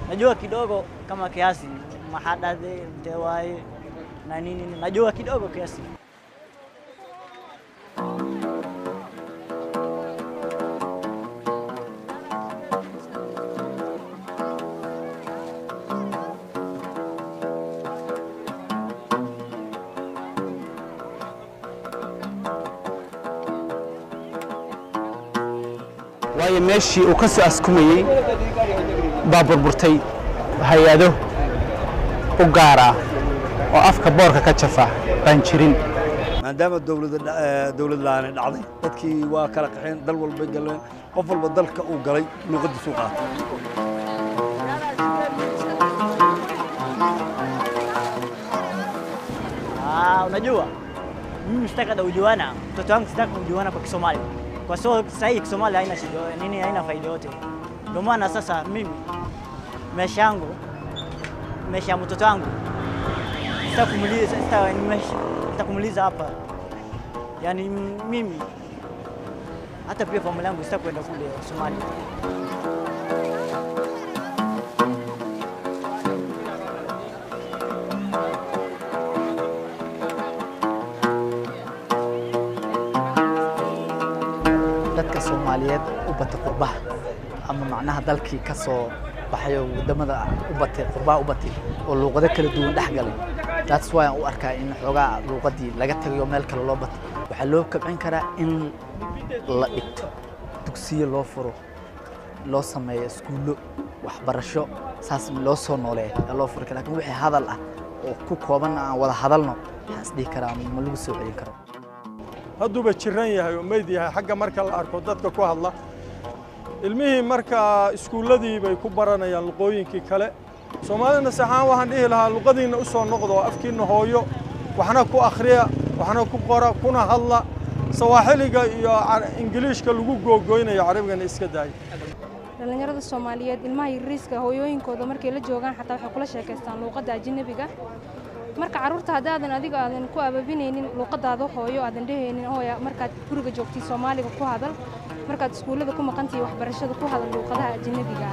najua kidogo kama kiasi mahadade mtewai na nini najua kidogo kiasi. waayo meeshii uu ka soo askumayay baa burburtay hay'ado u gaara oo afka boorka ka jafa baan jirin maadaama dawlad la'aan dhacday dadkii waa kala qaxeen dal walba galeen qof walba dalka uu galay luqadiisu qaatay unajua mimi sitaka ujuana mtoto wangu sitaka ujuana kwa Kisomali kwa sababu sasa hii Kisomali haina shida nini haina faida yote ndio maana sasa mimi maisha yangu maisha ya mtoto wangu sitakumaliza hapa yani mimi hata pia familia yangu sitakwenda kule Soomaali. dadka Soomaaliyeed u batay qurbaha ama macnaha dalkii ka soo baxay wadamada u batay qurbaha u batay oo luqado kala duwan dhaxgalay that's why aan u arkaa in xogaa luqadii laga tagayo meel kale loo batay waxa loo kabcin karaa in la dhigto dugsiyo loo furo loo sameeyo iskuulo waxbarasho saas loo soo nooleeyo loo furo laakiin wixii hadal ah oo ku kooban aan wada hadalno waxaas dhigi karaa ma lagu soo celin karo hadduuba jiran yahay oo meyd yahay xagga marka la arko dadka ku hadla ilmihii marka iskuuladii bay ku baranayaan luqooyinkii kale Soomaalina saxaan waxaan dhihi lahaa luqadiina u soo noqdo afkiina hooyo waxna ku akhriya waxna ku qora kuna hadla Sawaaxiliga iyo Ingiriiska lagu googooynayo Carabigana iska daay dhalinyarada Soomaaliyeed ilmaha yariiska hooyooyinkooda markay la joogaan xataa waxay kula sheekaystaan luqadda ajnabiga marka carruurta hadaadan adiga aadan ku ababinaynin luqadaada hooyo aadan dhehaynin hooya markaad guriga joogtay Soomaaliga ku hadal markaad iskuulada ku maqantay waxbarashada ku hadal luqadaha ajnabiga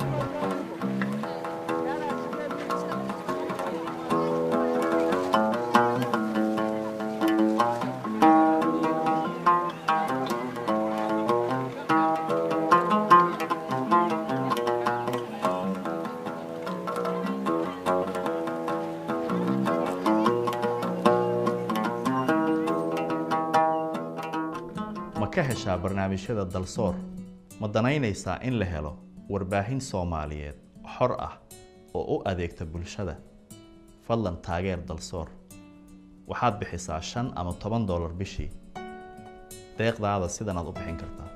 ka heshaa barnaamijyada dalsoor ma danaynaysaa in la helo warbaahin Soomaaliyeed xor ah oo u adeegta bulshada fadlan taageer dalsoor waxaad bixisaa $5 ama $10 bishii deeqdaada sidan aad u bixin kartaa